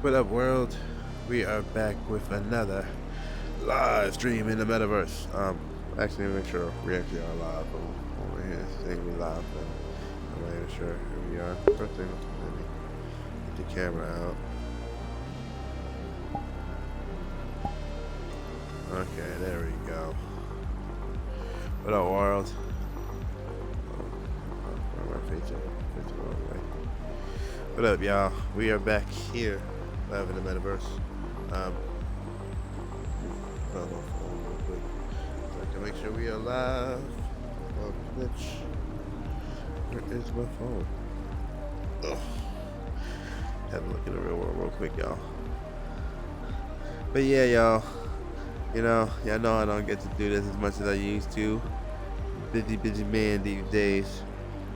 What up, world? We are back with another live stream in the metaverse. Actually, make sure we actually are live over here. Saying we live, but I'm not even sure if we are. First thing, let me get the camera out. Okay, there we go. What up, world? Where am I facing? Facing the wrong way. What up, y'all? We are back here, live in the metaverse. Put on my phone real quick so I can make sure we are live on Twitch. Where is my phone? Ugh. Have a look in the real world real quick, y'all. But yeah, y'all. Y'all know I don't get to do this as much as I used to. Busy man these days.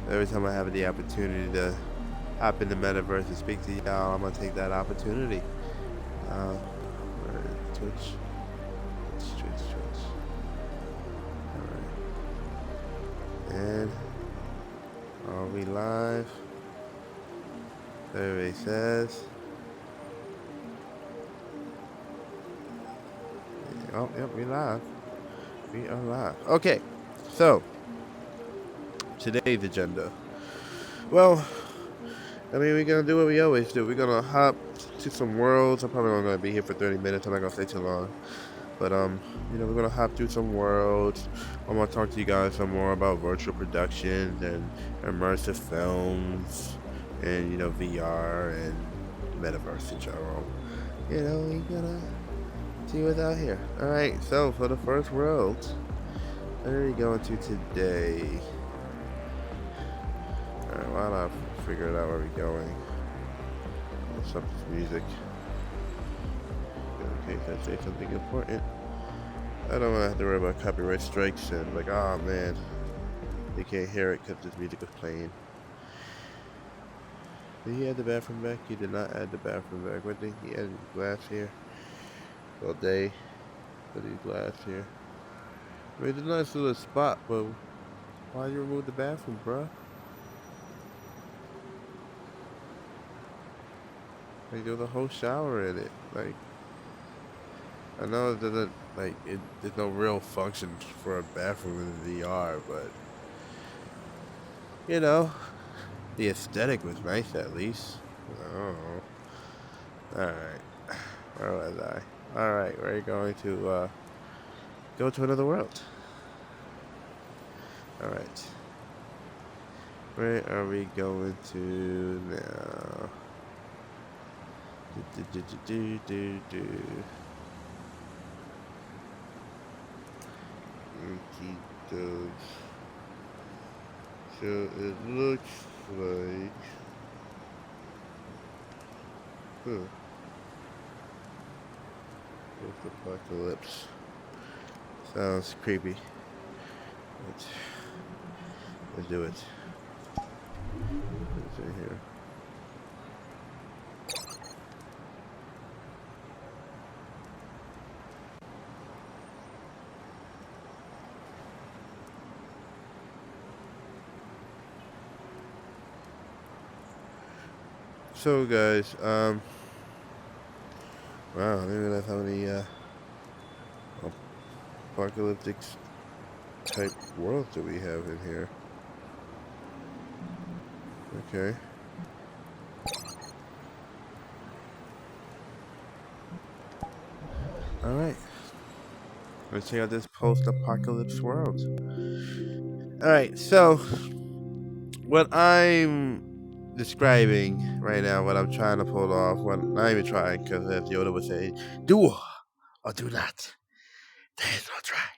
Every time I have the opportunity to hop in the metaverse and speak to y'all, I'm gonna take that opportunity. Where is Twitch? Twitch. Alright. And are we live? Survey says. Oh, yep, we live. We are live. Okay, so today's agenda. Well, I mean, we're gonna do what we always do. We're gonna hop to some worlds. I'm probably only gonna be here for 30 minutes. I'm not gonna stay too long. But we're gonna hop through some worlds. I'm gonna talk to you guys some more about virtual productions and immersive films, and VR and metaverse in general. We're gonna see what's out here. All right. So for the first world, where are we going to today? Alright, why not figure it out where we're going? What's up with music? In case I say something important. I don't want to have to worry about copyright strikes and like, oh man, they can't hear it because this music was playing. Did he add the bathroom back? He did not add the bathroom back. What did he add? Glass here? All day. Put these glass here. I mean, it's a nice little spot, but why you remove the bathroom, bruh? Like, there's a whole shower in it. Like, I know it doesn't there's no real function for a bathroom in VR, but the aesthetic was nice at least. I don't know. Alright. Where was I? Alright, we're going to go to another world. Alright. Where are we going to now? Okey-doke. So it looks like Post-apocalypse. Sounds creepy. Let's do it. What's in here? So guys, wow, I didn't realize how many apocalyptic type worlds that we have in here. Okay. Alright. Let's check out this post-apocalypse world. Alright, so what I'm describing right now, what I'm trying to pull off, what not even trying, because as Yoda would say, do or do not. There is no try.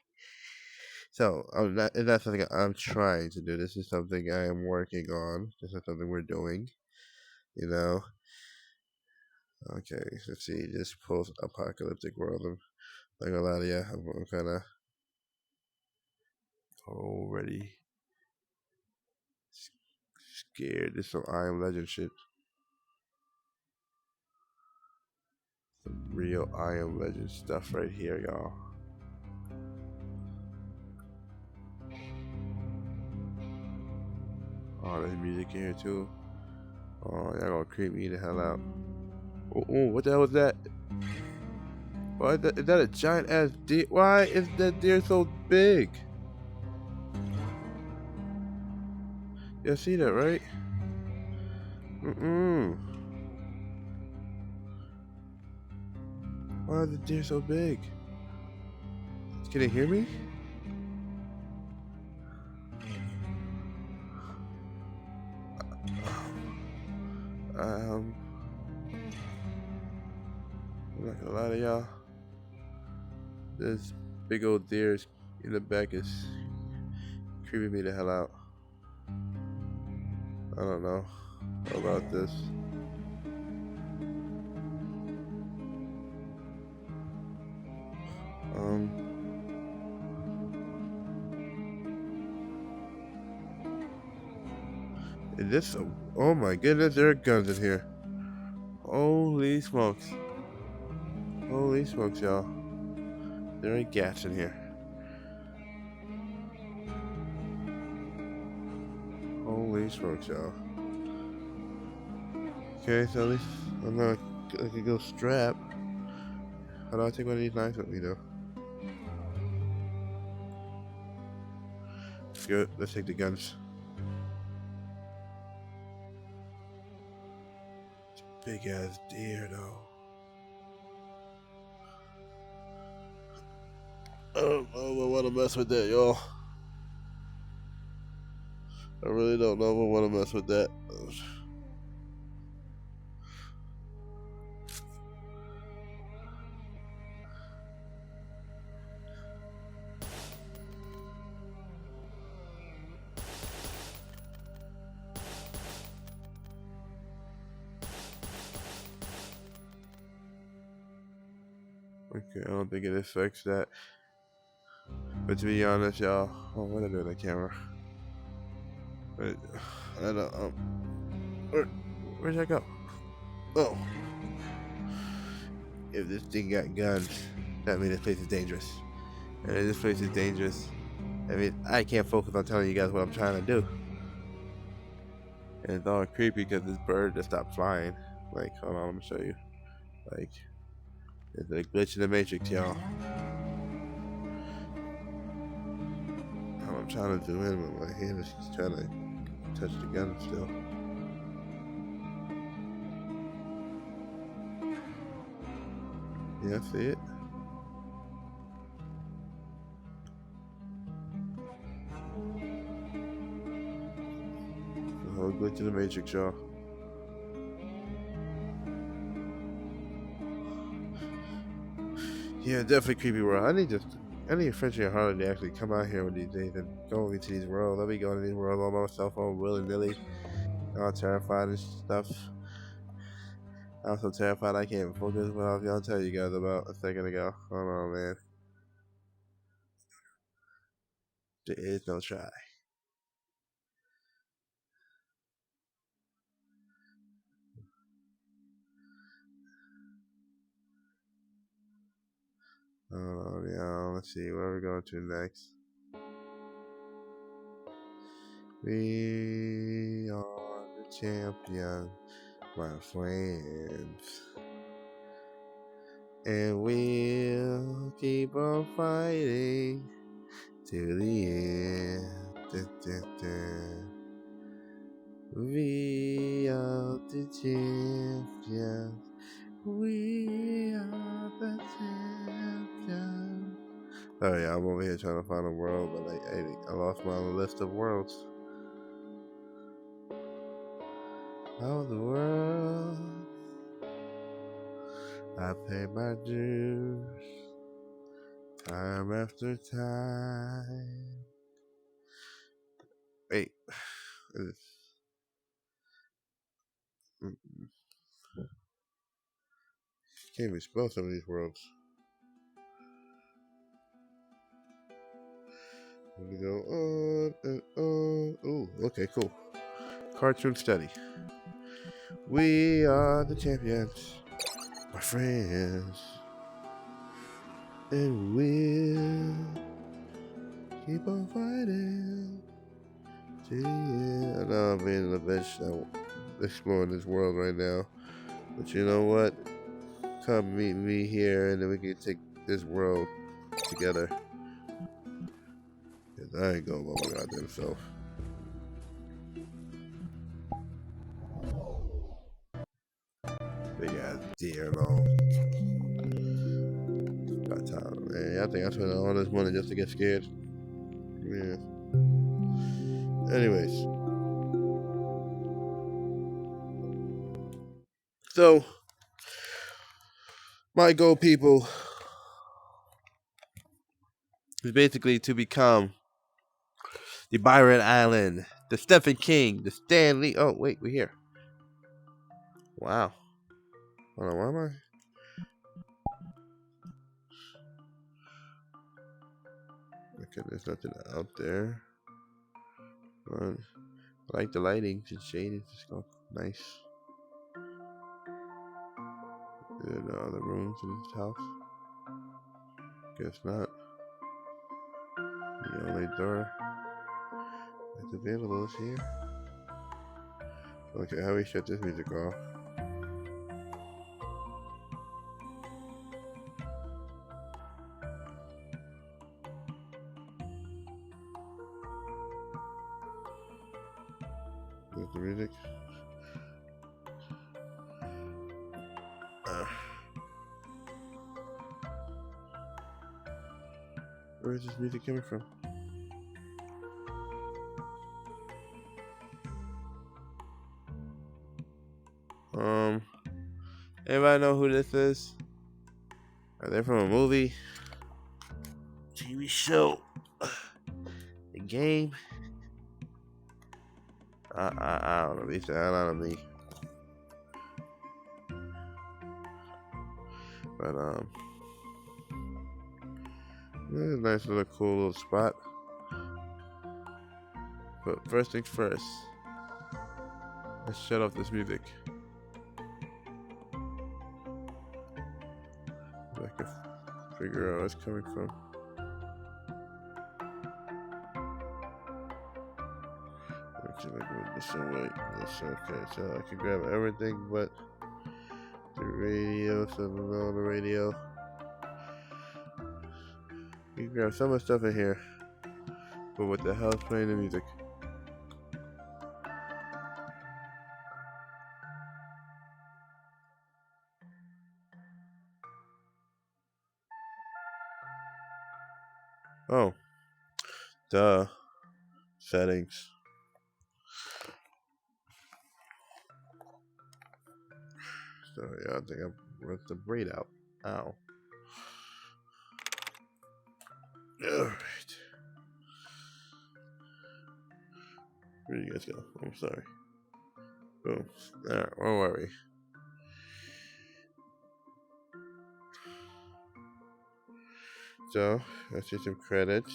So it's not something I'm trying to do. This is something I am working on. This is something we're doing. Okay, let's see. This post-apocalyptic world. I'm not gonna lie to you. I'm kind of already scared. This is some I Am Legend shit. Some real I Am Legend stuff right here, y'all. Oh, there's music in here too. Oh, y'all gonna creep me the hell out. Oh, what the hell was that? Why is that a giant ass deer? Why is that deer so big? You see that, right? Why is the deer so big? Can it hear me? I'm not gonna lie to y'all. This big old deer in the back is creeping me the hell out. I don't know about this. Is this? Oh my goodness, there are guns in here. Holy smokes! Holy smokes, y'all! There are gas in here. Holy smokes, y'all! Okay, so at least I'm not like a ghost strap. How do I take one of these knives with me though? Good. Let's take the guns. Big ass deer though. I don't know if I want to mess with that, y'all. I really don't know if I want to mess with that. Okay, I don't think it affects that. But to be honest, y'all, oh, what did I do with the camera? But, I don't. Where'd I go? Oh, if this thing got guns, that means this place is dangerous. And if this place is dangerous, I mean, I can't focus on telling you guys what I'm trying to do. And it's all creepy because this bird just stopped flying. Like, hold on, let me show you. Like, it's a glitch in the matrix, y'all. I'm trying to zoom in, but my hand is trying to touch the gun still. Yeah, I see it. The whole glitch in the matrix, y'all. Yeah, definitely creepy world. I need Frenchie and Harley to actually come out here one of these days and go into these worlds. I'll be going to these worlds on my cell phone willy nilly. All terrified and stuff. I'm so terrified I can't even focus what I was gonna tell you guys about a second ago. Hold on, man. There is no try. Hold on, y'all. Let's see where we're going to next. We are the champions, my friends. And we'll keep on fighting to the end. Dun, dun, dun. We are the champions. We are the champions. Oh yeah, I'm over here trying to find a world, but I lost my list of worlds. Oh, the world. I pay my dues time after time. Wait, can't even spell some of these worlds. We go on and on. Ooh, okay, cool. Cartoon study. We are the champions, my friends, and we'll keep on fighting. I know I'm being a bitch exploring this world right now. But you know what? Come meet me here, and then we can take this world together. Cause I ain't going by my goddamn self. Big ass deer and all. Got time, man. I think I spent all this money just to get scared. Yeah. Anyways, so my goal, people, is basically to become the Byron Allen, the Stephen King, the Stan Lee. Oh wait, we're here. Wow. Hold on, why am I? Okay, there's nothing out there. I like the lighting. It's shaded. It's nice. There are other rooms in this house. Guess not. The only door that's available is here. Okay, how do we shut this music off? There's the music. Where is this music coming from? Anybody know who this is? Are they from a movie? TV show? A game? I don't know. Beats the hell out of me. But this is a nice little cool little spot. But first things first, let's shut off this music. So I can figure out where it's coming from. Actually, like move this away. That's okay. So I can grab everything but the radio. So on the radio. You can grab some of the stuff in here. But what the hell's playing the music? Oh, duh. Settings. So yeah, I think I ripped the braid out. Ow. Alright. Where do you guys go? I'm sorry. Boom. Alright, where were we? So, let's see some credits.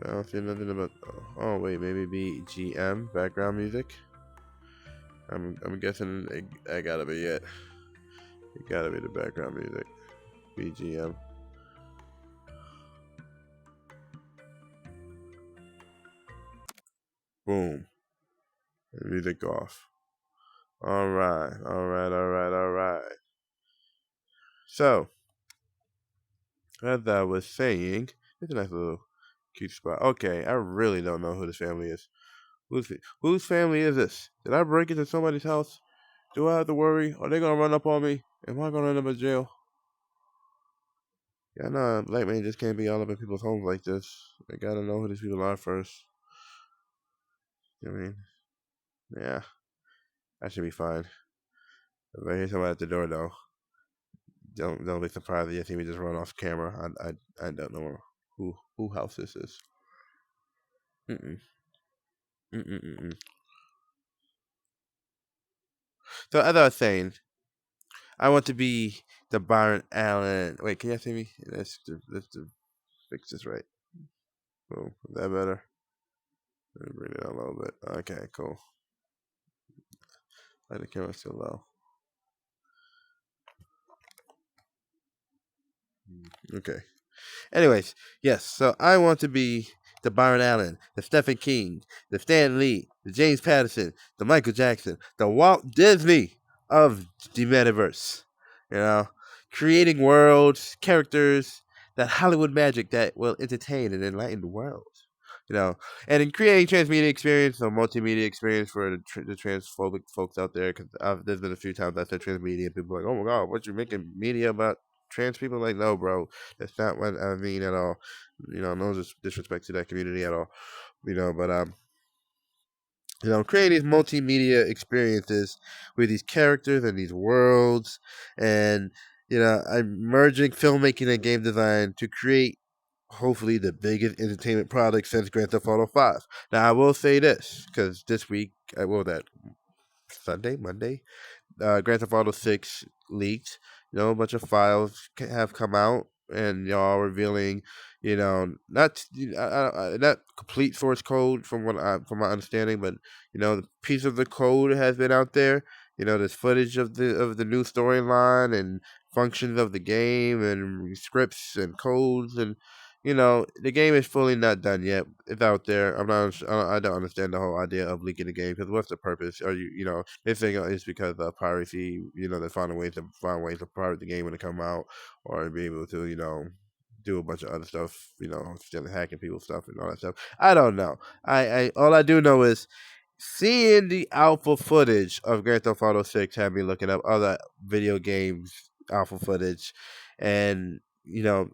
I don't see nothing about. Oh wait, maybe BGM background music. I'm guessing it gotta be it. It gotta be the background music. BGM. Boom. Music off. Alright. So, as I was saying, it's a nice little cute spot. Okay, I really don't know who this family is. Whose family is this? Did I break into somebody's house? Do I have to worry? Are they gonna run up on me? Am I gonna end up in jail? Yeah, no, black man just can't be all up in people's homes like this. I gotta know who these people are first. I mean, yeah, I should be fine. If I hear somebody at the door, though, don't be surprised if you see me just run off camera. I don't know who house this is. Mm-mm. Mm-mm-mm-mm. So as I was saying, I want to be the Byron Allen. Wait, can you see me? Let's fix this right. Boom. Is that better? Let me bring it down a little bit. Okay, cool. Like the camera's still low. Okay. Anyways, yes. So I want to be the Byron Allen, the Stephen King, the Stan Lee, the James Patterson, the Michael Jackson, the Walt Disney of the metaverse. You know, creating worlds, characters, that Hollywood magic that will entertain and enlighten the world. You know, and in creating transmedia experience or multimedia experience for the transphobic folks out there, because there's been a few times I said transmedia, and people are like, oh my god, what you making media about trans people? Like, no, bro, that's not what I mean at all. You know, no disrespect to that community at all. You know, but creating these multimedia experiences with these characters and these worlds, and I'm merging filmmaking and game design to create hopefully the biggest entertainment product since Grand Theft Auto 5. Now I will say this because this week, what was that, Sunday, Monday, Grand Theft Auto 6 leaked. A bunch of files have come out, and y'all revealing, not complete source code from my understanding, but the piece of the code has been out there. There's footage of the new storyline and functions of the game and scripts and codes, and the game is fully not done yet. It's out there. I don't understand the whole idea of leaking the game, because what's the purpose? Are they think it's because of piracy? They find ways to pirate the game when it come out, or be able to do a bunch of other stuff. Still hacking people's stuff and all that stuff. I don't know. I all I do know is seeing the alpha footage of Grand Theft Auto 6 had me looking up other video games alpha footage, and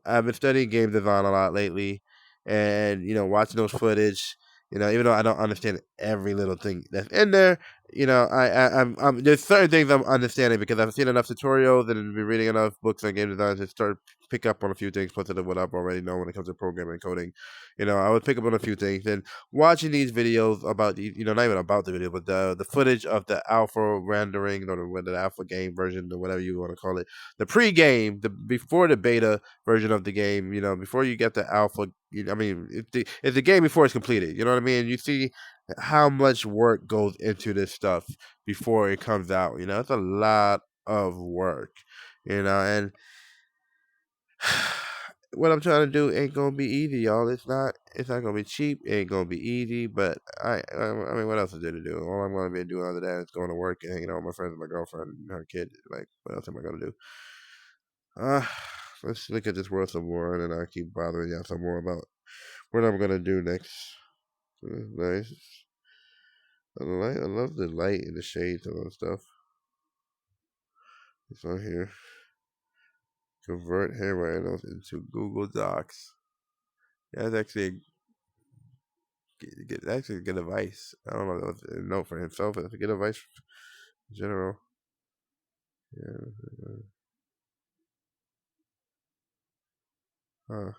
I've been studying game design a lot lately, and watching those footage. Even though I don't understand every little thing that's in there, there's certain things I'm understanding because I've seen enough tutorials and been reading enough books on game design to start pick up on a few things, plus of what I've already know when it comes to programming and coding. I would pick up on a few things, and watching these videos about not even about the video, but the footage of the alpha rendering, or the alpha game version, or whatever you want to call it, the pre-game, the before the beta version of the game, before you get the alpha. I mean, it's the game before it's completed. You know what I mean? You see how much work goes into this stuff before it comes out. It's a lot of work. And what I'm trying to do ain't gonna be easy, y'all. It's not. It's not gonna be cheap. It ain't gonna be easy. But I mean, what else is there to do? All I'm gonna be doing other than that is going to work and hanging out with my friends and my girlfriend and her kid. Like, what else am I gonna do? Uh let's look at this world some more, and then I'll keep bothering y'all some more about what I'm gonna do next. Nice. I love the light and the shades and all that stuff. It's on here. Convert handwriting notes into Google Docs. Yeah, that's actually good advice. I don't know if it's a note for himself, but it's a good advice in general. Yeah. Huh.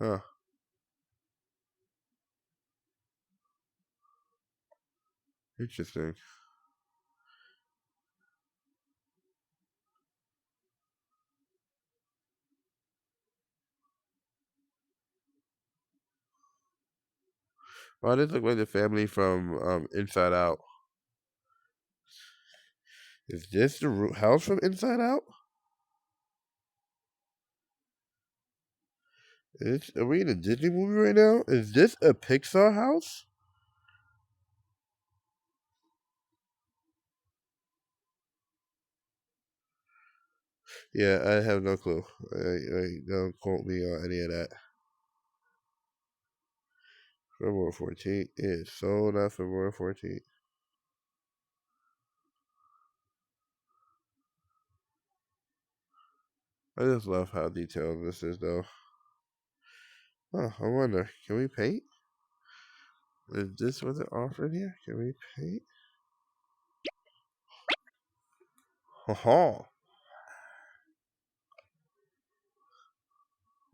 Huh. Interesting. Oh, this looks like the family from Inside Out. Is this the house from Inside Out? Are we in a Disney movie right now? Is this a Pixar house? Yeah, I have no clue. Don't quote me on any of that. February 14th is sold out February 14th. I just love how detailed this is, though. Oh, I wonder, can we paint? Is this what they're offering here? Can we paint? Ha.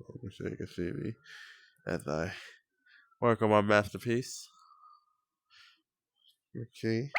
Let me so you can see me as I work on my masterpiece. Okay.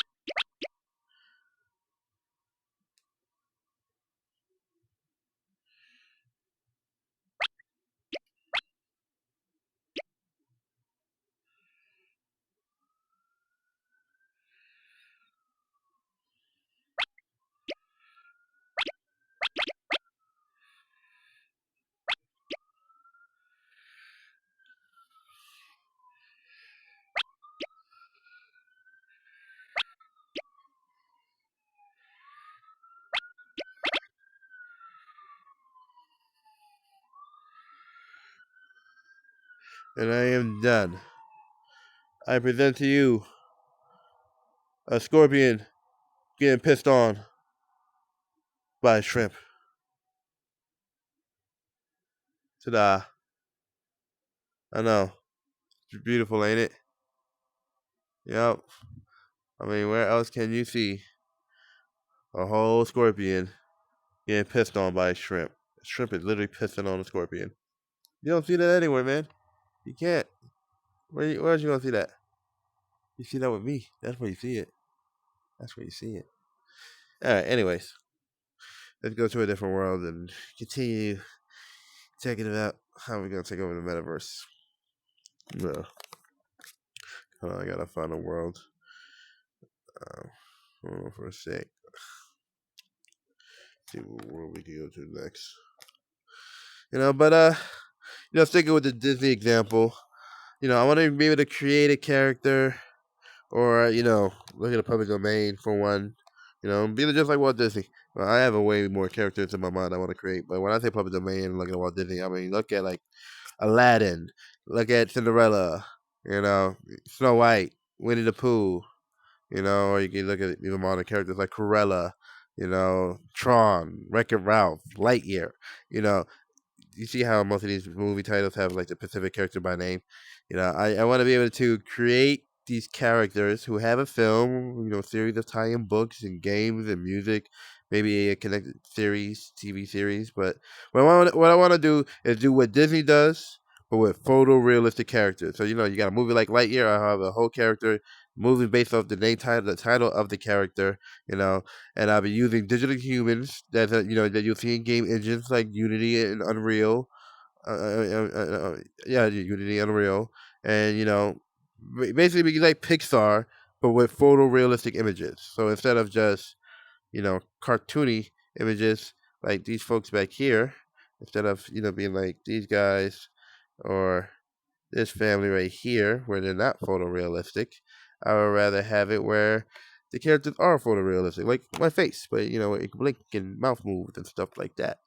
And I am done. I present to you a scorpion getting pissed on by a shrimp. Ta-da. I know. It's beautiful, ain't it? Yep. I mean, where else can you see a whole scorpion getting pissed on by a shrimp? A shrimp is literally pissing on a scorpion. You don't see that anywhere, man. You can't. Where else you gonna see that? You see that with me. That's where you see it. That's where you see it. Alright, anyways. Let's go to a different world and continue checking about how we're gonna take over the metaverse. No. Hold on, I gotta find a world. Hold on for a sec. See what world we can go to next. But sticking with the Disney example, I want to be able to create a character, or look at a public domain for one. Be just like Walt Disney. Well, I have a way more characters in my mind I want to create, but when I say public domain and look at Walt Disney, I mean look at like Aladdin, look at Cinderella, Snow White, Winnie the Pooh, or you can look at even modern characters like Cruella, Tron, Wreck-It Ralph, Lightyear, you see how most of these movie titles have like the specific character by name. I want to be able to create these characters who have a film, series of tie-in books and games and music, maybe a connected series, TV series. But what I want to do is do what Disney does, but with photorealistic characters. So you got a movie like Lightyear. I have a whole character movie based off the title of the character. And I'll be using digital humans that you'll see in game engines like Unity and Unreal. Yeah, Unity, Unreal, and basically be like Pixar, but with photorealistic images. So instead of just cartoony images like these folks back here, instead of being like these guys or this family right here, where they're not photorealistic, I would rather have it where the characters are photorealistic, like my face, but it can blink and mouth moves and stuff like that.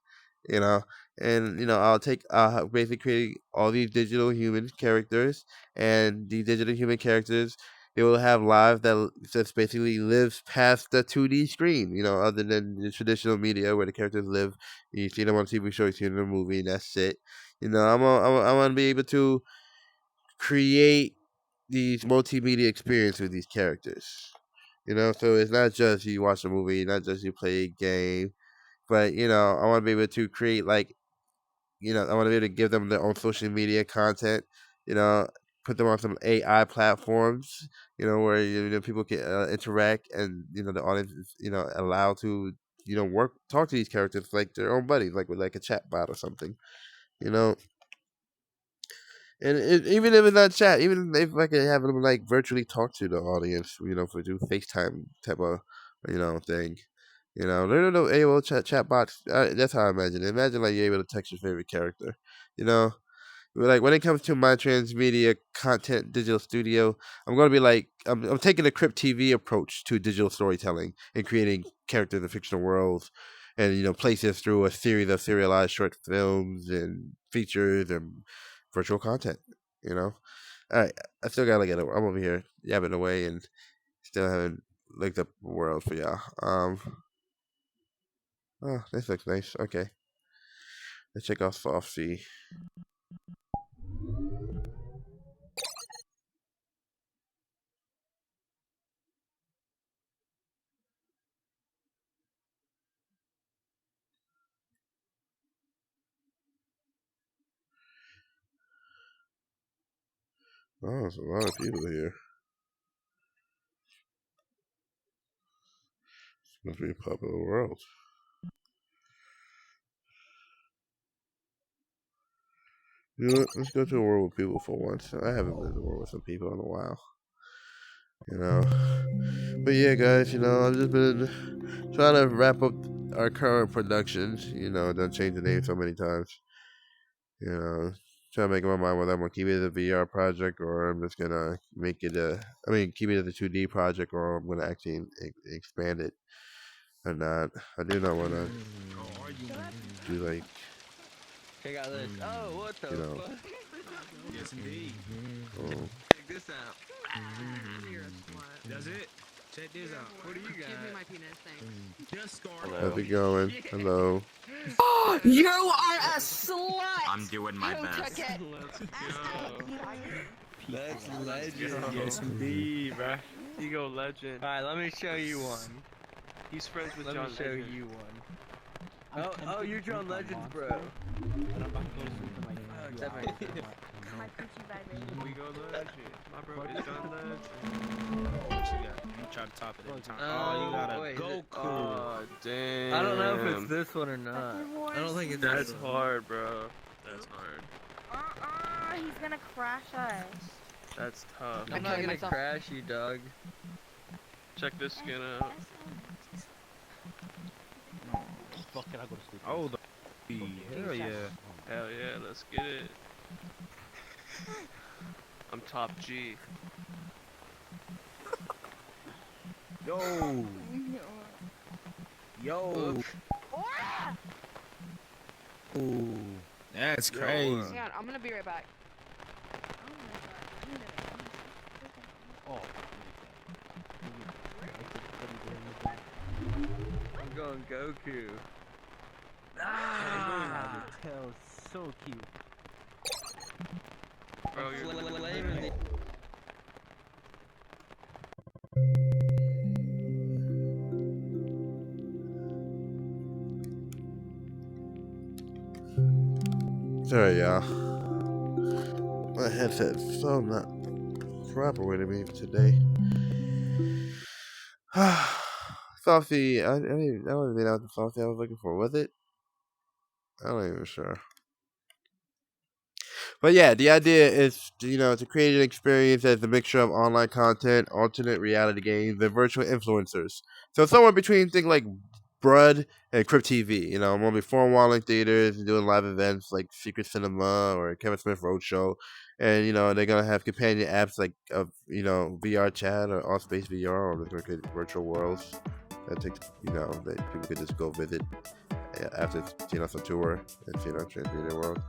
You know, and I'll basically create all these digital human characters, and the digital human characters they will have lives that basically lives past the 2D screen. Other than the traditional media where the characters live, you see them on TV show, you see them in a movie, and that's it. I want to be able to create these multimedia experience with these characters. So it's not just you watch a movie, not just you play a game, but I want to be able to create like I want to be able to give them their own social media content. You know, put them on some AI platforms. Where people can interact, and the audience is allowed to talk to these characters like their own buddies, like with like a chat bot or something. You know, and even if it's not chat, even if I can have them like virtually talk to the audience, for do FaceTime type of thing. No AOL chat bots. That's how I imagine it. Imagine like you're able to text your favorite character. You know, like when it comes to my transmedia content digital studio, I'm gonna be like I'm taking a Crypt TV approach to digital storytelling and creating characters in fictional worlds, and place this through a series of serialized short films and features and virtual content. You know, all right, I still gotta get it. I'm over here yapping away and still haven't looked up the world for y'all. Oh, this looks nice. Okay, let's check out Soft Sea. Oh, there's a lot of people here. Must be a popular world. You know what? Let's go to a world with people for once. I haven't been to a world with some people in a while. You know. But yeah, guys, I've just been trying to wrap up our current productions. Done changed the name so many times. You know, trying to make up my mind whether I'm gonna keep it as a VR project or I'm just gonna make it keep it as a 2D project or I'm gonna actually expand it or not. I do not want to do like Check out this. Oh, what the you know fuck? Yes, indeed. Oh. Check this out. You're a slut. That's it. Check this out. What do you got? Give me my penis, thanks. Just scar. How's it going? Hello. You are a slut! I'm doing my Who best. took it? Let's go. That's legend. Yes, indeed, bruh. You go legend. Alright, let me show you one. He's friends with Let John me show Legend. you one. Oh, you're John Legends, bro. Definitely. We go legend. My bro is John Legend. What you got? You try to top it every time. Oh, you got a wait, Goku. oh, damn. I don't know if it's this one or not. I don't think it's That's this one. hard, bro. That's hard. He's gonna crash us. That's tough. I'm not gonna crash you, dog. Check this skin out. Oh, hell yeah. Hell yeah, let's get it. I'm top G. Yo. Yo. Ooh. That's crazy. Hang on, I'm gonna be right back. I'm going Goku. Ah, the tail's so cute. Bro, you're Flaming the Sorry, y'all. My headset's so not cooperating with me today. Saucy, I don't even know what the saucy I was looking for. Was it? I'm not even sure. But yeah, the idea is, to create an experience as a mixture of online content, alternate reality games, and virtual influencers. So somewhere between things like Brud and Crypt TV. I'm going to be forum-walling theaters and doing live events like Secret Cinema or Kevin Smith Roadshow. And, they're going to have companion apps like, VR chat or Allspace VR, or they're going to create virtual worlds that that people could just go visit after seeing us on tour and seeing our transmedia world.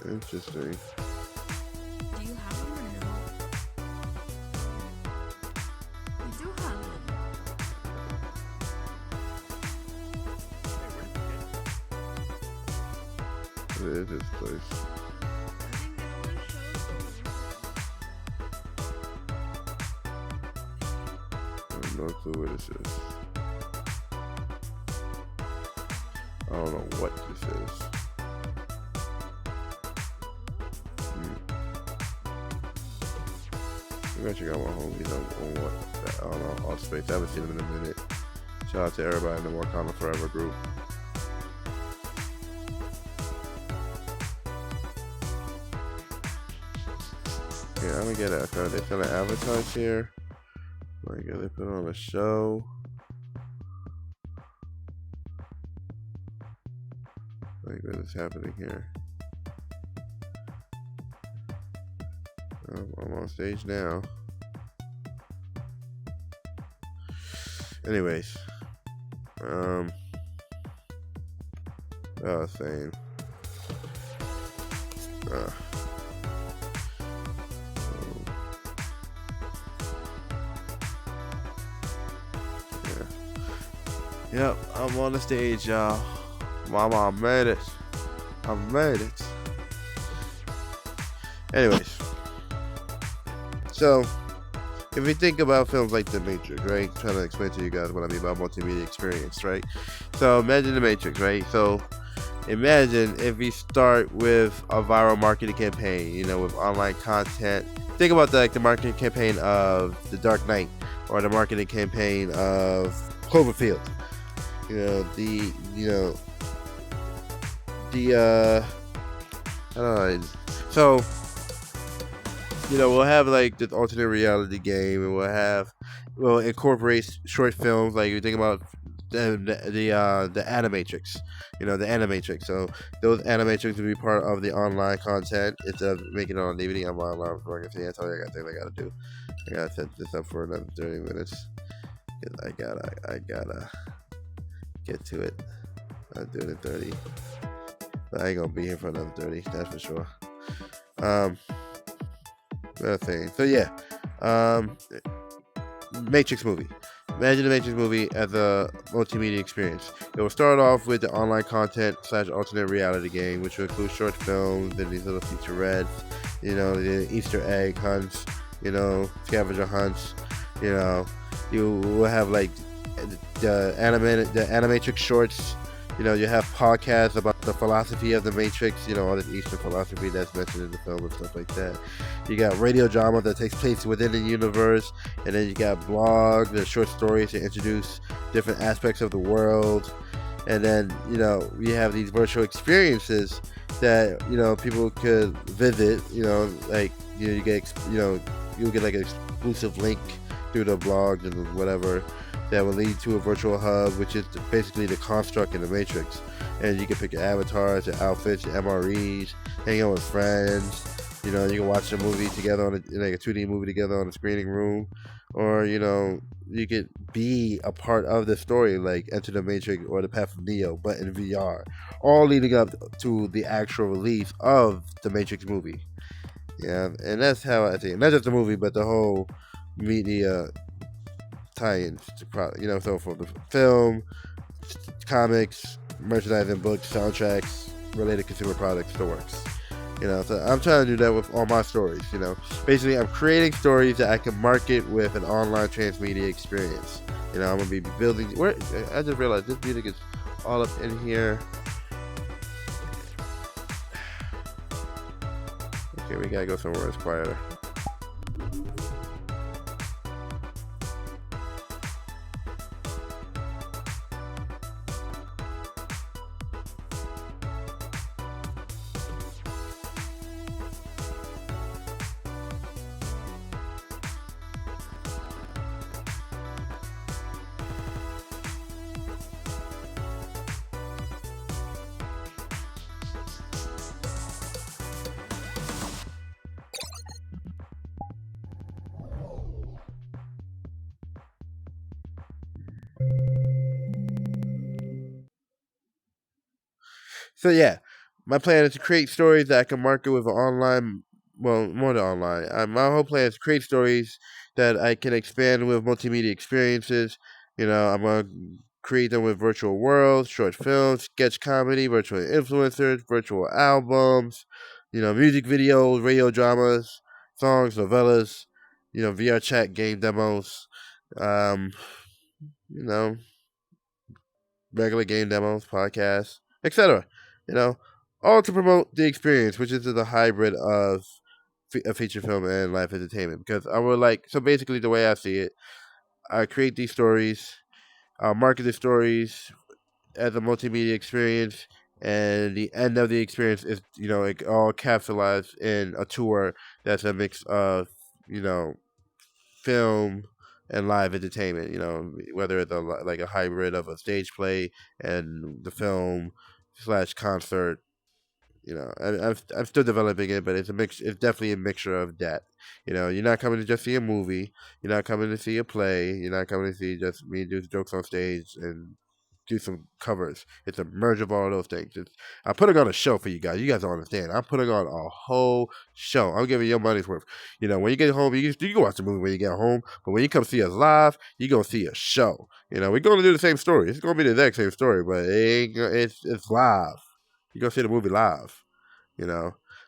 Interesting. Do you have them or no? You do have them. What is this place? I have no clue what this is. I don't know what this is. Maybe I check out my homies on what, I don't know, Allspace. I haven't seen them in a minute. Shout out to everybody in the Wakanda Forever group. Yeah, I don't get it. Okay, they trying to advertise here. Like, they put on a show. Like, what is happening here? I'm on stage now. Anyways, I was saying, Yep, I'm on the stage, y'all. Mama, I made it. I made it. Anyways, so if we think about films like The Matrix, right? Trying to explain to you guys what I mean by multimedia experience, right? So imagine The Matrix, right? So imagine if we start with a viral marketing campaign, with online content. Think about the marketing campaign of The Dark Knight or the marketing campaign of Cloverfield. I don't know. So, we'll have like this alternate reality game, and we'll incorporate short films. Like you think about the Animatrix, the Animatrix. So those Animatrix will be part of the online content instead of making it on DVD. I'm online before I can see. That's all I gotta do. I gotta set this up for another 30 minutes. I gotta get to it. I'll do it in 30. But I ain't gonna be here for another 30, that's for sure. Another thing. So yeah. Matrix movie. Imagine the Matrix movie as a multimedia experience. It will start off with the online content / alternate reality game, which will include short films and these little featurettes, the Easter egg hunts, scavenger hunts. You will have like the animatrix shorts. You have podcasts about the philosophy of the Matrix, all this Eastern philosophy that's mentioned in the film and stuff like that. You got radio drama that takes place within the universe, and then you got blogs, the short stories to introduce different aspects of the world. And then, we have these virtual experiences that, people could visit, you'll get like an exclusive link through the blogs and whatever that will lead to a virtual hub, which is basically the construct in the Matrix. And you can pick your avatars, your outfits, your MREs, hang out with friends. You can watch a movie together like a 2D movie together on a screening room, or you could be a part of the story, like Enter the Matrix or The Path of Neo, but in VR. All leading up to the actual release of the Matrix movie. Yeah, and that's how I think. Not just the movie, but the whole media tie-ins to product, so for the film, comics, merchandising, books, soundtracks, related consumer products, the works. So I'm trying to do that with all my stories. Basically I'm creating stories that I can market with an online transmedia experience. I'm gonna be building. I just realized this music is all up in here. Okay, we gotta go somewhere that's quieter. So yeah, my plan is to create stories that I can market with an online, well, more than online. My whole plan is to create stories that I can expand with multimedia experiences. I'm gonna create them with virtual worlds, short films, sketch comedy, virtual influencers, virtual albums, music videos, radio dramas, songs, novellas, VR chat, game demos, um, you know, regular game demos, podcasts, etc. All to promote the experience, which is the hybrid of a feature film and live entertainment. Because I would so basically the way I see it, I create these stories, I'll market the stories as a multimedia experience, and the end of the experience is, it all capsulized in a tour that's a mix of, film and live entertainment. Whether it's like a hybrid of a stage play and the film / concert. I'm still developing it, but it's a mix. It's definitely a mixture of that. You're not coming to just see a movie. You're not coming to see a play. You're not coming to see just me do jokes on stage and do some covers. It's a merge of all those things. I'm putting on a show for you guys. You guys don't understand. I'm putting on a whole show. I'm giving you your money's worth. When you get home, you can watch the movie when you get home, but when you come see us live, you're going to see a show. We're going to do the same story. It's going to be the exact same story, but it's live. You're going to see the movie live.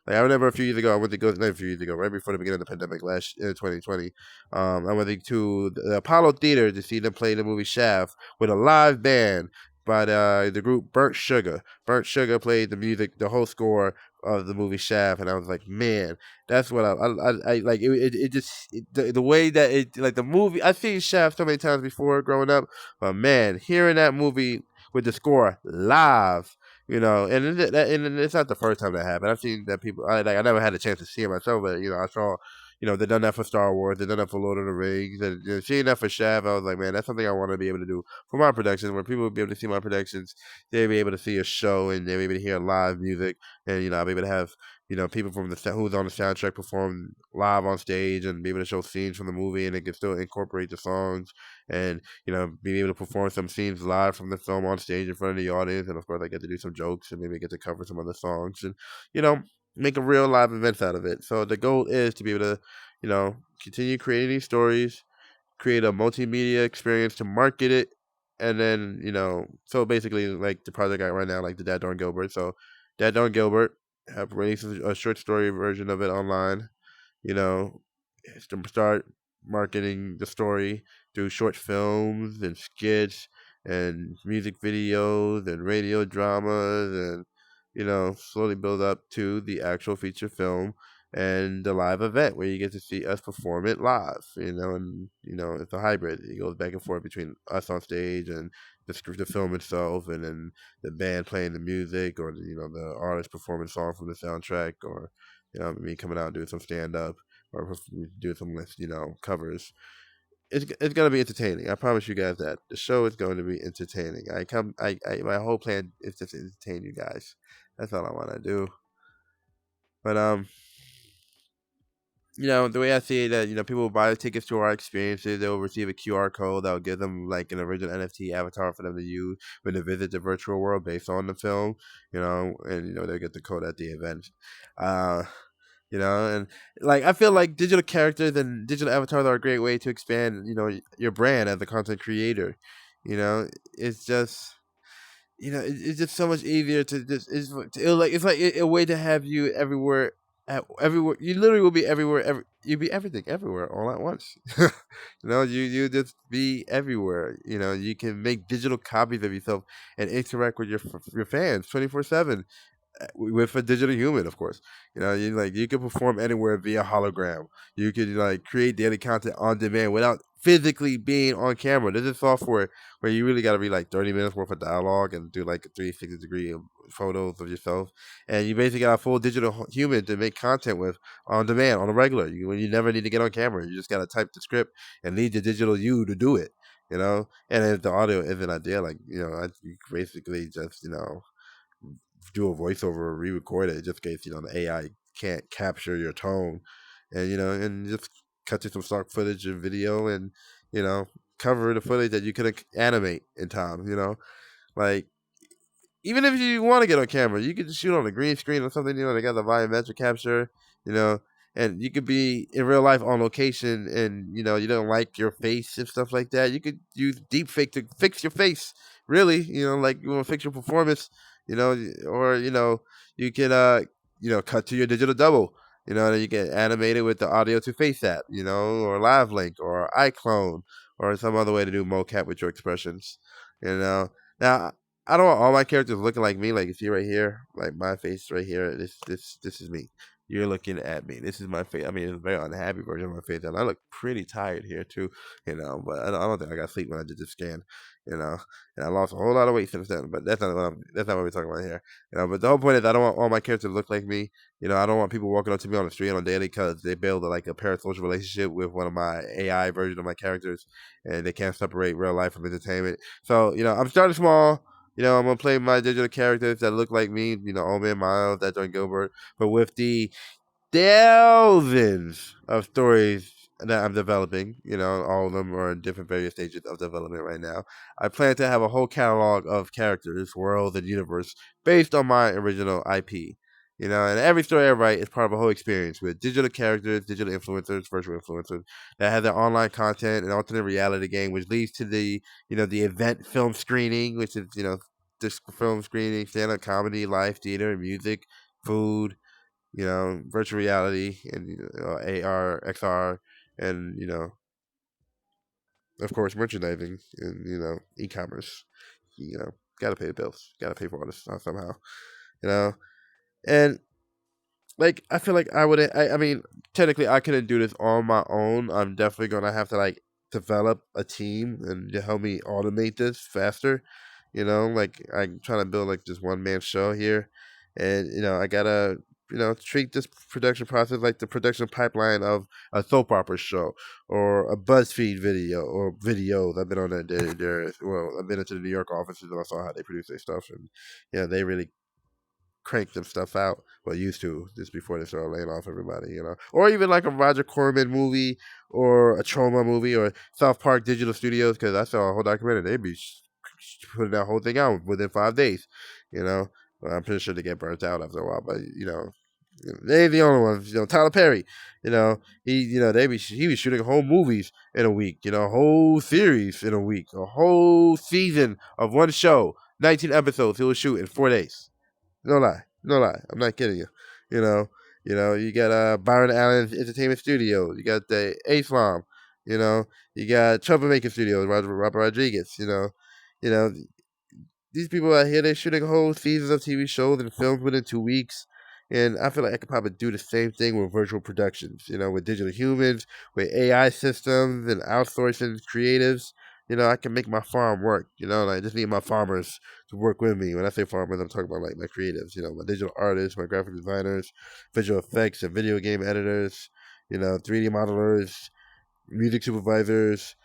Like I remember a few years ago, I went to go, not a few years ago, right before the beginning of the pandemic in 2020. I went to the Apollo Theater to see them play the movie Shaft with a live band by the group Burnt Sugar. Burnt Sugar played the music, the whole score of the movie Shaft, and I was like, man, that's what I like. The way that it, like the movie, I've seen Shaft so many times before growing up, but man, hearing that movie with the score live. And it's not the first time that happened. I've seen that people. I never had a chance to see it myself, but I saw. They've done that for Star Wars. They've done that for Lord of the Rings. And seeing that for Shaft, I was like, man, that's something I want to be able to do for my productions. Where people will be able to see my productions, they'll be able to see a show and they'll be able to hear live music, and I'll be able to have people from who's on the soundtrack perform live on stage and be able to show scenes from the movie, and it can still incorporate the songs, and be able to perform some scenes live from the film on stage in front of the audience. And of course, I get to do some jokes and maybe get to cover some other songs, and make a real live event out of it. So the goal is to be able to continue creating these stories, create a multimedia experience to market it, and then so basically like the project I got right now, like the Dad Darn Gilbert. So Dad Darn Gilbert have released a short story version of it online. To start marketing the story through short films and skits and music videos and radio dramas, and slowly build up to the actual feature film and the live event where you get to see us perform it live. And it's a hybrid. It goes back and forth between us on stage and the film itself, and then the band playing the music, or the artist performing a song from the soundtrack, or me coming out and doing some stand up, or doing some covers. It's gonna be entertaining. I promise you guys that the show is going to be entertaining. My whole plan is just to entertain you guys. That's all I want to do. But the way I see it, that people will buy the tickets to our experiences. They'll receive a QR code that will give them like an original NFT avatar for them to use when they visit the virtual world based on the film. And they'll get the code at the event. And like I feel like digital characters and digital avatars are a great way to expand your brand as a content creator. It's just it's just so much easier to just it's like a way to have you everywhere. Everywhere you literally will be everywhere. You'll be everything everywhere all at once. You just be everywhere. You can make digital copies of yourself and interact with your fans 24/7. With a digital human, of course. You can perform anywhere via hologram. You can create daily content on demand without physically being on camera. This is software where you really got to be 30 minutes worth of dialogue and do a 360-degree photos of yourself, and you basically got a full digital human to make content with on demand on a regular. When you never need to get on camera, you just got to type the script and need the digital you to do it. And if the audio isn't ideal, I basically just do a voiceover or re-record it just in case the AI can't capture your tone, and just cut to some stock footage and video, and cover the footage that you could animate in time. Like even if you want to get on camera, you could just shoot on a green screen or something. They got the volumetric capture, and you could be in real life on location, and you don't like your face and stuff like that. You could use deep fake to fix your face. Really, like you want to fix your performance, or you can cut to your digital double. And you can animate it with the audio to face app, or live link or iClone or some other way to do mocap with your expressions. Now I don't want all my characters looking like me. Like you see right here, like my face right here. This is me. You're looking at me. This is my face. I mean, it's a very unhappy version of my face, and I look pretty tired here too. But I don't think I got sleep when I did this scan. And I lost a whole lot of weight since then. But that's not what we're talking about here. But the whole point is, I don't want all my characters to look like me. I don't want people walking up to me on the street on a daily because they build a parasocial relationship with one of my AI version of my characters, and they can't separate real life from entertainment. So I'm starting small. I'm gonna play my digital characters that look like me. Omen, Miles, that John Gilbert, but with the thousands of stories that I'm developing. All of them are in different various stages of development right now. I plan to have a whole catalog of characters, worlds, and universe based on my original IP. And every story I write is part of a whole experience with digital characters, digital influencers, virtual influencers that have their online content and alternate reality game, which leads to the event film screening, which is disc film screening, stand-up comedy, live theater, music, food, virtual reality, and AR, XR, and of course, merchandising and e-commerce. Gotta pay the bills, gotta pay for all this stuff somehow. And I feel like I mean, technically, I couldn't do this on my own. I'm definitely gonna have to develop a team and to help me automate this faster. I'm trying to build this one man show here, and I gotta treat this production process like the production pipeline of a soap opera show or a BuzzFeed video or videos. I've been on I've been into the New York offices and I saw how they produce their stuff, and they really crank them stuff out. Well, used to, just before they started laying off everybody, you know. Or even like a Roger Corman movie or a Troma movie or South Park Digital Studios, because I saw a whole documentary. They'd be putting that whole thing out within 5 days, you know. Well, I'm pretty sure they get burnt out after a while, but, you know, they ain't the only ones. You know, Tyler Perry, you know, he was shooting whole movies in a week, you know, a whole series in a week, a whole season of one show, 19 episodes he would shoot in 4 days. No lie. No lie. I'm not kidding you. You know, you got Byron Allen's Entertainment Studio. You got the Islam, you know, you got Troublemaker Studios, Robert Rodriguez, you know, these people out here, they're shooting whole seasons of TV shows and films within 2 weeks. And I feel like I could probably do the same thing with virtual productions, you know, with digital humans, with AI systems and outsourcing creatives. You know, I can make my farm work. You know, and I just need my farmers to work with me. When I say farmers, I'm talking about like my creatives, you know, my digital artists, my graphic designers, visual effects and video game editors, you know, 3D modelers, music supervisors,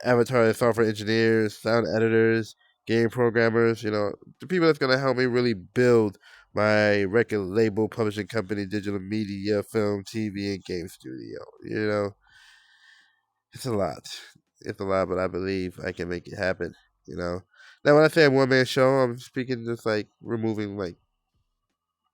avatar software engineers, sound editors, game programmers, you know, the people that's going to help me really build my record label, publishing company, digital media, film, TV, and game studio. You know, it's a lot. It's a lot, but I believe I can make it happen, you know. Now, when I say a one-man show, I'm speaking just like removing, like,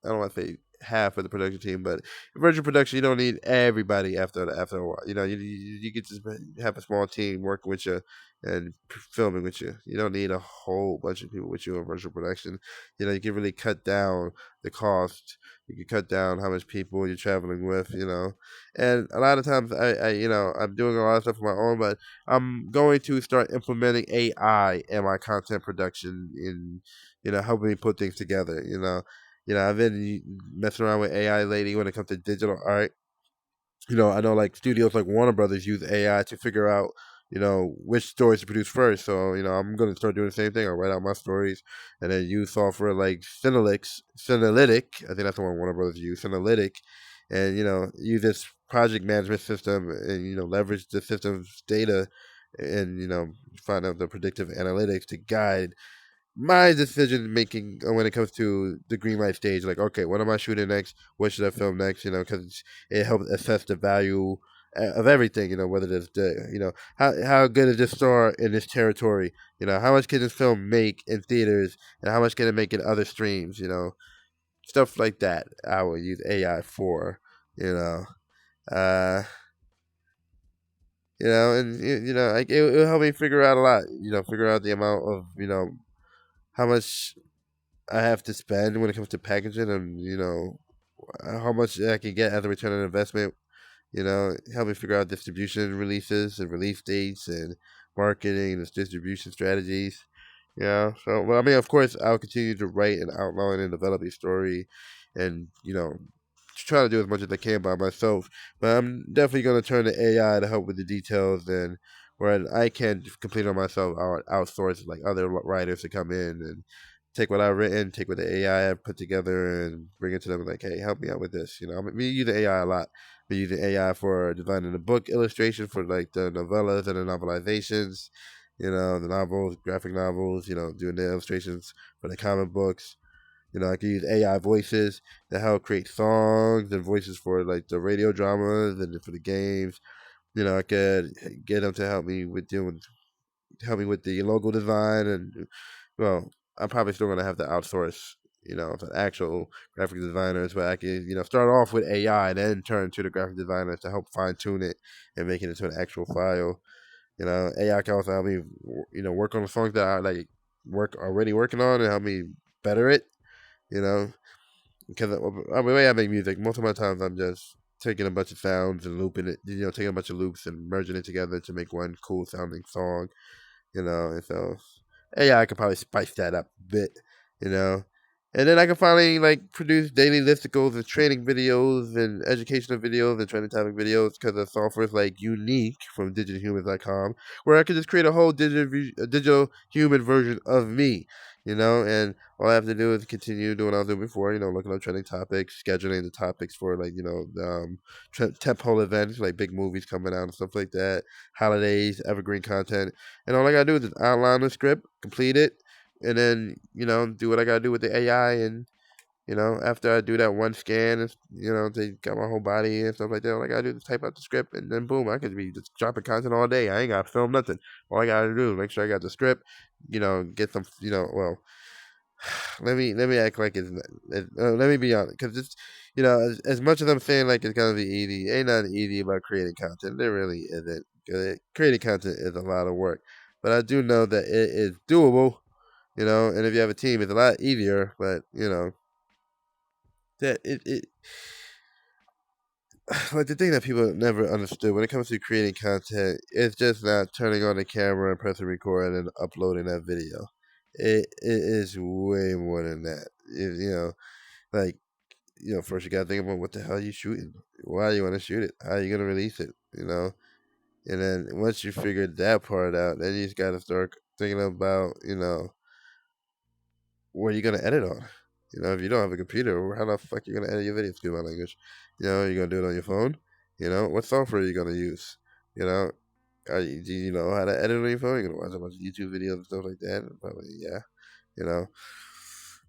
I don't want to say half of the production team, but in virtual production, you don't need everybody after a while. You know, you get to have a small team working with you and filming with you. You don't need a whole bunch of people with you in virtual production. You know, you can really cut down the cost. You can cut down how much people you're traveling with. You know, and a lot of times I'm doing a lot of stuff on my own, but I'm going to start implementing AI in my content production in helping me put things together. I've been messing around with AI lately when it comes to digital art. I know like studios like Warner Brothers use AI to figure out, which stories to produce first. So, I'm going to start doing the same thing. I'll write out my stories and then use software like Synalytic. I think that's the one Warner Brothers use, Synalytic. And, use this project management system and, leverage the system's data and, find out the predictive analytics to guide my decision making when it comes to the green light stage. Like, okay, what am I shooting next? What should I film next? Because it helps assess the value of everything. Whether it's how good is this star in this territory? How much can this film make in theaters, and how much can it make in other streams? Stuff like that. I will use AI for. Uh, and like it'll help me figure out a lot. Figure out the amount of how much I have to spend when it comes to packaging, and how much I can get as a return on investment. Help me figure out distribution releases and release dates and marketing and distribution strategies. So, well, I mean, of course, I'll continue to write and outline and develop a story, and try to do as much as I can by myself. But I'm definitely going to turn to AI to help with the details, and where I can complete on myself, I'll outsource like other writers to come in and take what I've written, take what the AI have put together, and bring it to them like, hey, help me out with this. I'm using AI a lot. I'm using AI for designing the book illustration for like the novellas and the novelizations, the novels, graphic novels, doing the illustrations for the comic books. I can use AI voices to help create songs and voices for like the radio dramas and for the games. I could get them to help me with the logo design, and well, I'm probably still gonna have to outsource, the actual graphic designers, but I can, start off with AI and then turn to the graphic designers to help fine tune it and make it into an actual file. AI can also help me, work on the songs that I like already working on and help me better it. Because the way I make music, most of my times I'm just taking a bunch of sounds and looping it, taking a bunch of loops and merging it together to make one cool sounding song, and so AI could probably spice that up a bit, and then I can finally like produce daily listicles and training videos and educational videos and training topic videos because of software like Unique from digitalhumans.com, where I could just create a whole digital human version of me, and all I have to do is continue doing what I was doing before, looking up trending topics, scheduling the topics for like, tentpole events, like big movies coming out and stuff like that, holidays, evergreen content. And all I gotta do is just outline the script, complete it, and then, do what I gotta do with the AI and You know, after I do that one scan, they got my whole body and stuff like that. All I gotta do is type out the script, and then boom, I could be just dropping content all day. I ain't gotta film nothing. All I gotta do is make sure I got the script. Get some. Well, let me act like let me be honest, because it's as much as I'm saying like it's gonna be easy, it ain't nothing easy about creating content. There really isn't. 'Cause creating content is a lot of work, but I do know that it is doable. And if you have a team, it's a lot easier. But that it like the thing that people never understood when it comes to creating content, it's just not turning on the camera and pressing record and uploading that video. It is way more than that. Like first you gotta think about what the hell you shooting, why you want to shoot it, how you gonna release it, and then once you figure that part out, then you just gotta start thinking about what are you gonna edit on. If you don't have a computer, how the fuck you gonna edit your video? Excuse my language. You're gonna do it on your phone. What software are you gonna use? Do you know how to edit on your phone? You're gonna watch a bunch of YouTube videos and stuff like that. Probably, yeah.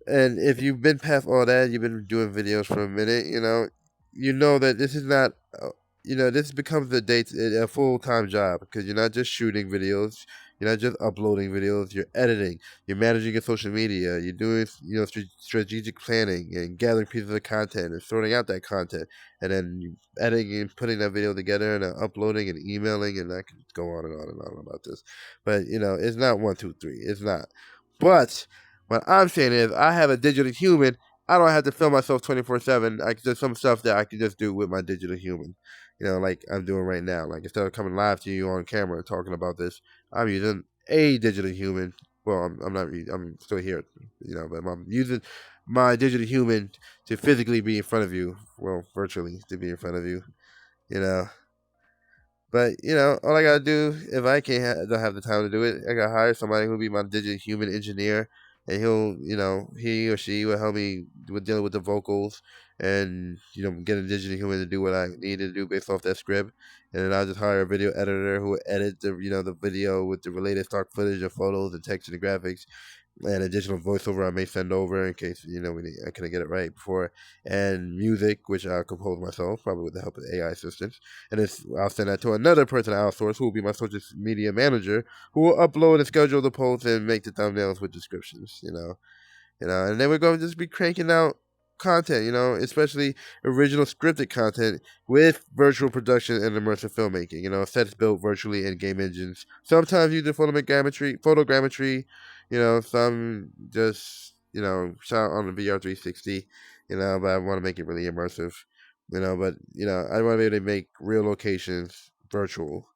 And if you've been past all that, you've been doing videos for a minute. You know that this is not. This becomes a full-time job because you're not just shooting videos. You're not just uploading videos. You're editing. You're managing your social media. You're doing, strategic planning and gathering pieces of content and sorting out that content, and then editing and putting that video together and uploading and emailing, and I can go on and on and on about this. But it's not 1, 2, 3. It's not. But what I'm saying is, I have a digital human. I don't have to film myself 24/7. There's some stuff that I can just do with my digital human. Like I'm doing right now. Like instead of coming live to you on camera and talking about this, I'm using a digital human. Well, I'm not. I'm still here, but I'm using my digital human to physically be in front of you. Well, virtually to be in front of you. You know. But all I gotta do if I don't have the time to do it, I gotta hire somebody who'll be my digital human engineer, and he or she will help me with dealing with the vocals, and get a digital human to do what I need to do based off that script, and then I'll just hire a video editor who will edit the video with the related stock footage of photos and text and the graphics, and additional voiceover I may send over in case I couldn't get it right before, and music which I'll compose myself probably with the help of AI assistants, and I'll send that to another person I outsource who will be my social media manager, who will upload and schedule the posts and make the thumbnails with descriptions, and then we're going to just be cranking out content, especially original scripted content with virtual production and immersive filmmaking, sets built virtually in game engines, sometimes using photogrammetry, some just, shot on the VR 360, but I want to make it really immersive, but, I want to be able to make real locations virtual.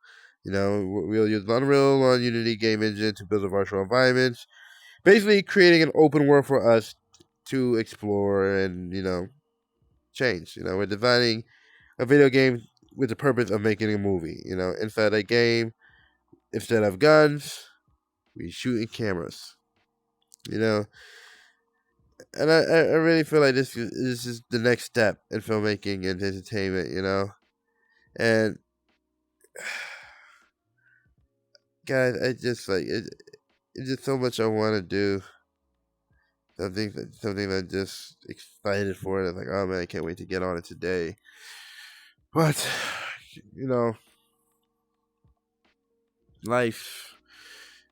We'll use Unreal on Unity game engine to build a virtual environment, basically creating an open world for us to explore and, change. We're designing a video game with the purpose of making a movie. Inside a game, instead of guns, we shooting cameras. And I really feel like this is the next step in filmmaking and entertainment, and guys, I just like it. It's just so much I want to do. Something that I'm just excited for. And I'm like, oh man, I can't wait to get on it today. But life.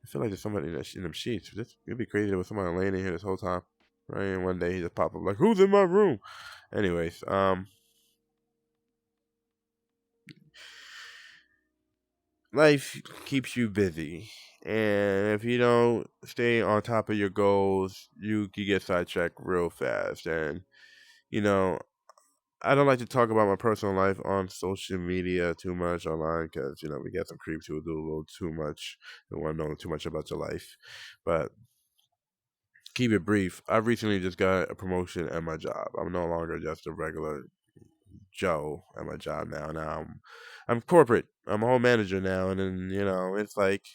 I feel like there's somebody in them sheets. It'd be crazy if there was somebody laying in here this whole time, right? And one day he just pop up like, "Who's in my room?" Anyways, life keeps you busy, and if you don't stay on top of your goals, you can get sidetracked real fast. And I don't like to talk about my personal life on social media too much online because we get some creeps who do a little too much and want to know too much about your life. But keep it brief. I've recently just got a promotion at my job. I'm no longer just a regular Joe at my job now. Now I'm corporate. I'm a whole manager now, and then it's like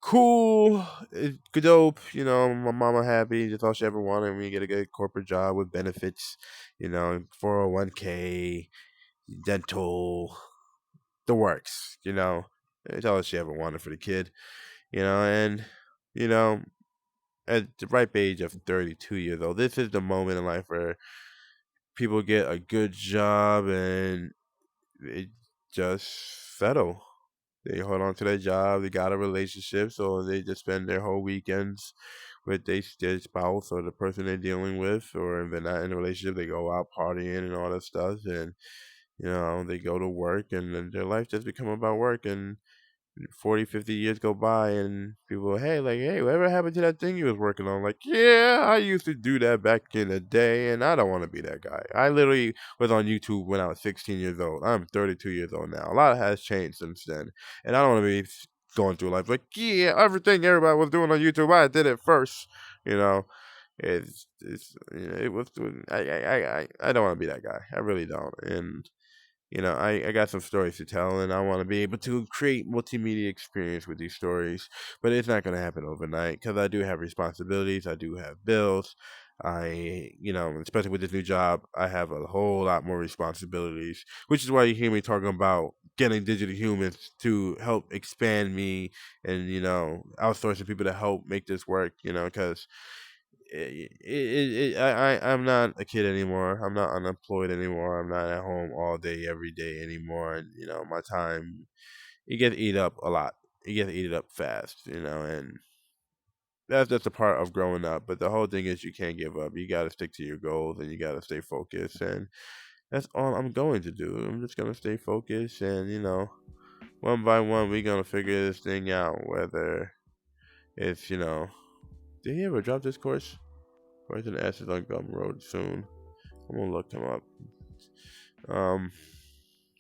cool, it's dope. My mama happy. Just all she ever wanted me to get a good corporate job with benefits. 401k, dental, the works. It's all she ever wanted for the kid. And at the ripe age of 32 years old, this is the moment in life where people get a good job and they just settle. They hold on to their job. They got a relationship, so they just spend their whole weekends with their spouse or the person they're dealing with. Or if they're not in a relationship, they go out partying and all that stuff. And they go to work, and then their life just become about work. And 40, 50 years go by, and people, hey, whatever happened to that thing you was working on? Like, yeah, I used to do that back in the day, and I don't want to be that guy. I literally was on YouTube when I was 16 years old. I'm 32 years old now. A lot has changed since then, and I don't want to be going through life like, yeah, everything everybody was doing on YouTube, I did it first. You know, it was. I don't want to be that guy. I really don't, and I got some stories to tell, and I want to be able to create multimedia experience with these stories. But it's not going to happen overnight because I do have responsibilities. I do have bills. Especially with this new job, I have a whole lot more responsibilities, which is why you hear me talking about getting digital humans to help expand me and, outsourcing people to help make this work, because I'm not a kid anymore. I'm not unemployed anymore. I'm not at home all day, every day anymore. And, my time, it gets eat up a lot. It gets eaten up fast, and that's just a part of growing up. But the whole thing is you can't give up. You got to stick to your goals and you got to stay focused. And that's all I'm going to do. I'm just going to stay focused and, one by one, we're going to figure this thing out. Whether it's, did he ever drop this course? Horizon S is on Gum Road soon. I'm gonna look him up.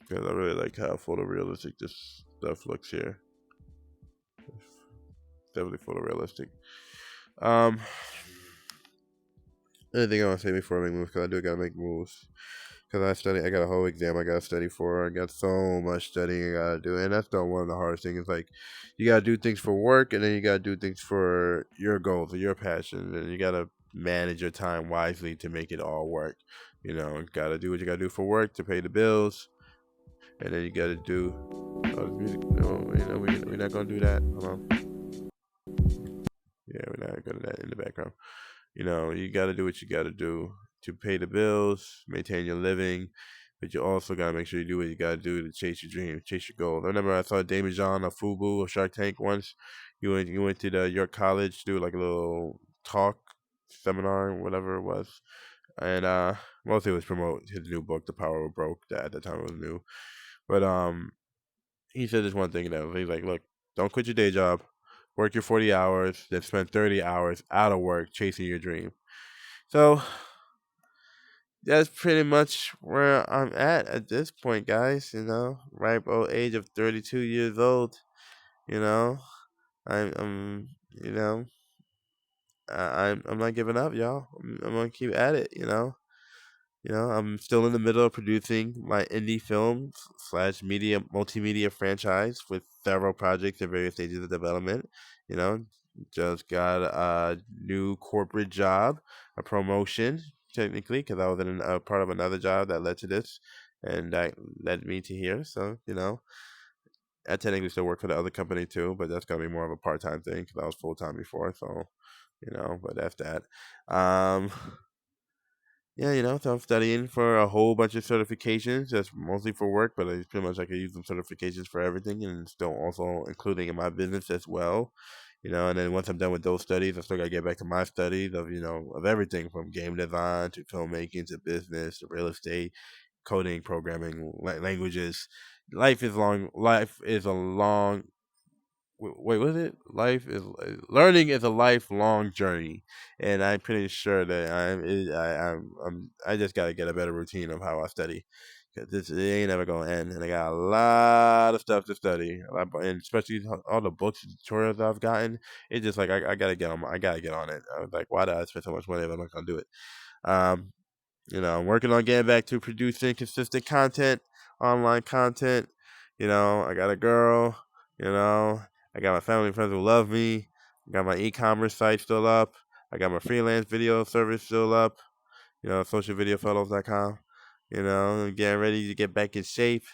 Because I really like how photorealistic this stuff looks here. It's definitely photorealistic. Anything I want to say before I make moves? Because I do gotta make moves. Because I got a whole exam I gotta study for. I got so much studying I gotta do. And that's one of the hardest things. Like, you gotta do things for work, and then you gotta do things for your goals or your passion. And you gotta manage your time wisely to make it all work. Gotta do what you gotta do for work to pay the bills. And then you gotta do... Oh, music. No, we're not gonna do that. Hold on. Yeah, we're not gonna do that in the background. You gotta do what you gotta do to pay the bills, maintain your living, but you also gotta make sure you do what you gotta do to chase your dream, chase your goals. I remember I saw Damon John of Fubu of Shark Tank once. You went to the York College to do like a little talk seminar, whatever it was, and mostly it was promote his new book, The Power of Broke. That at the time it was new, but he said this one thing that he's like, look, don't quit your day job. Work your 40 hours, then spend 30 hours out of work chasing your dream. So that's pretty much where I'm at this point, guys. Ripe old age of 32 years old. I'm I'm not giving up, y'all. I'm gonna keep at it. I'm still in the middle of producing my indie film / multimedia franchise with several projects in various stages of development. Just got a new corporate job, a promotion, technically, because I was in a part of another job that led to this, and that led me to here. So, I technically still work for the other company too, but that's gonna be more of a part-time thing because I was full-time before. So, but that's that. Yeah, so I'm studying for a whole bunch of certifications. That's mostly for work, but it's pretty much I can use them certifications for everything, and still also including in my business as well. And then once I'm done with those studies, I still gotta get back to my studies of of everything from game design to filmmaking to business to real estate, coding, programming, languages. Life is long. Life is a long. Wait, what is it? Learning is a lifelong journey, and I'm pretty sure that I just gotta get a better routine of how I study, because it ain't never gonna end, and I got a lot of stuff to study, and especially all the books and tutorials I've gotten. It's just like I gotta get on. I gotta get on it. I was like, why did I spend so much money if I'm not gonna do it? Um, I'm working on getting back to producing consistent content, online content. I got a girl. I got my family and friends who love me. I got my e-commerce site still up. I got my freelance video service still up. socialvideofellows.com. I'm getting ready to get back in shape.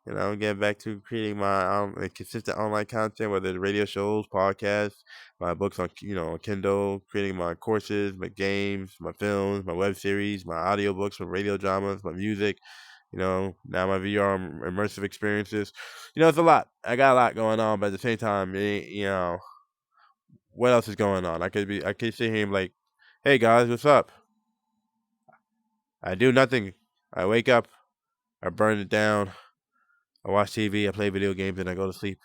You know, getting back to creating my consistent online content, whether it's radio shows, podcasts, my books on on Kindle, creating my courses, my games, my films, my web series, my audiobooks, my radio dramas, my music. Now my VR immersive experiences. It's a lot. I got a lot going on, but at the same time, what else is going on? I could sit here and be like, hey guys, what's up? I do nothing. I wake up, I burn it down, I watch TV, I play video games, and I go to sleep.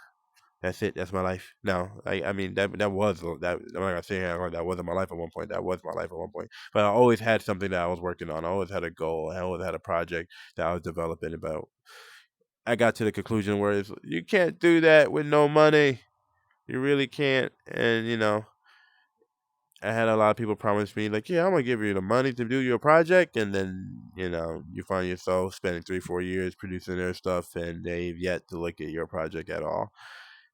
That's it. That's my life. No, I mean that was that. I'm not gonna say that wasn't my life at one point. That was my life at one point. But I always had something that I was working on. I always had a goal. I always had a project that I was developing about. I got to the conclusion where you can't do that with no money. You really can't. And I had a lot of people promise me like, yeah, I'm gonna give you the money to do your project, and then you find yourself spending 3-4 years producing their stuff, and they've yet to look at your project at all.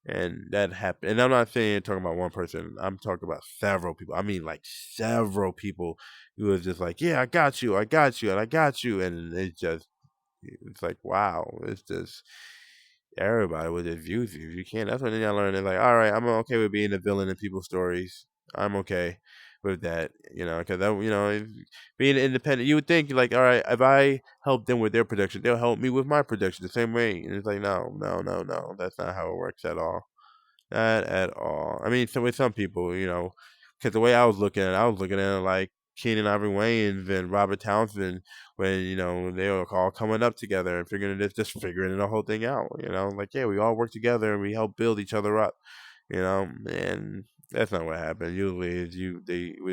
And that happened. And I'm not saying talking about one person. I'm talking about several people. I mean, like several people who was just like, yeah, I got you, and I got you, and it's like, wow, it's just everybody would just use you. You can't. That's when I learned. It's like, all right, I'm okay with being a villain in people's stories. I'm okay with that, because being independent, you would think like, all right, if I help them with their production, they'll help me with my production the same way. And it's like, no, that's not how it works at all. Not at all. I mean, so with some people, because the way I was looking at it like Keenan Ivory Wayans and Robert Townsend when they were all coming up together and figuring the whole thing out. Like, yeah, we all work together and we help build each other up. And that's not what happened. Usually,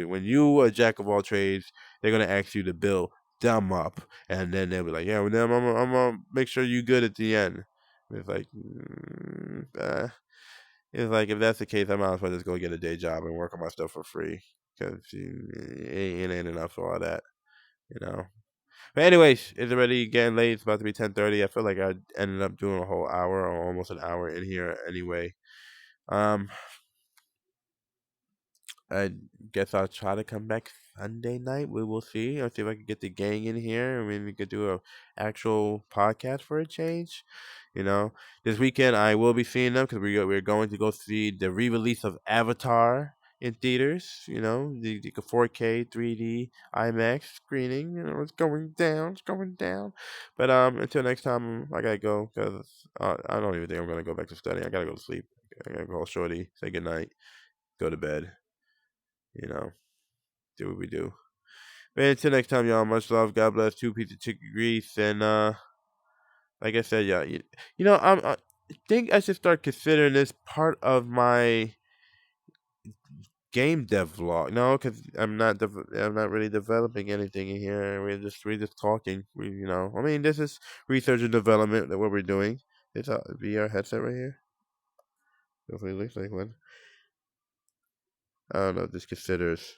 when you a jack of all trades, they're gonna ask you to build them up, and then they'll be like, yeah, well, then I'm gonna make sure you good at the end. It's like, if that's the case, I might as well just go get a day job and work on my stuff for free, because it ain't enough for all that, But anyways, it's already getting late. It's about to be 10:30. I feel like I ended up doing a whole hour or almost an hour in here anyway. I guess I'll try to come back Sunday night. We will see. I'll see if I can get the gang in here. I mean, we could do a actual podcast for a change. This weekend I will be seeing them because we're going to go see the re-release of Avatar in theaters. The 4K 3D IMAX screening. It's going down. It's going down. But until next time, I gotta go because I don't even think I'm gonna go back to studying. I gotta go to sleep. I gotta call Shorty, say goodnight, go to bed. Do what we do. But until next time, y'all, much love. God bless. 2 pieces of chicken grease. And, like I said, yeah, I think I should start considering this part of my game dev vlog. No, because I'm not really developing anything in here. We're just talking. I mean, this is research and development that what we're doing. It's a VR headset right here. Hopefully, it looks like one. I don't know if this considers,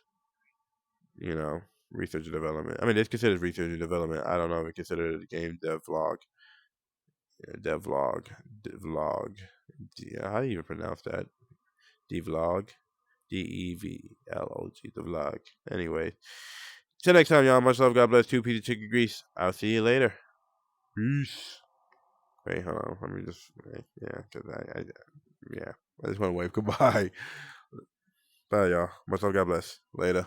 research and development. I mean, this considers research and development. I don't know if it considers a game dev vlog. Devlog. Yeah, how do you even pronounce that? Devlog. DEVLOG. Devlog. Anyway. Till next time, y'all. Much love. God bless. 2 pieces of chicken grease. I'll see you later. Peace. Wait, hold on. Let me just. Yeah, because I just want to wave goodbye. Bye, y'all. Much love. God bless. Later.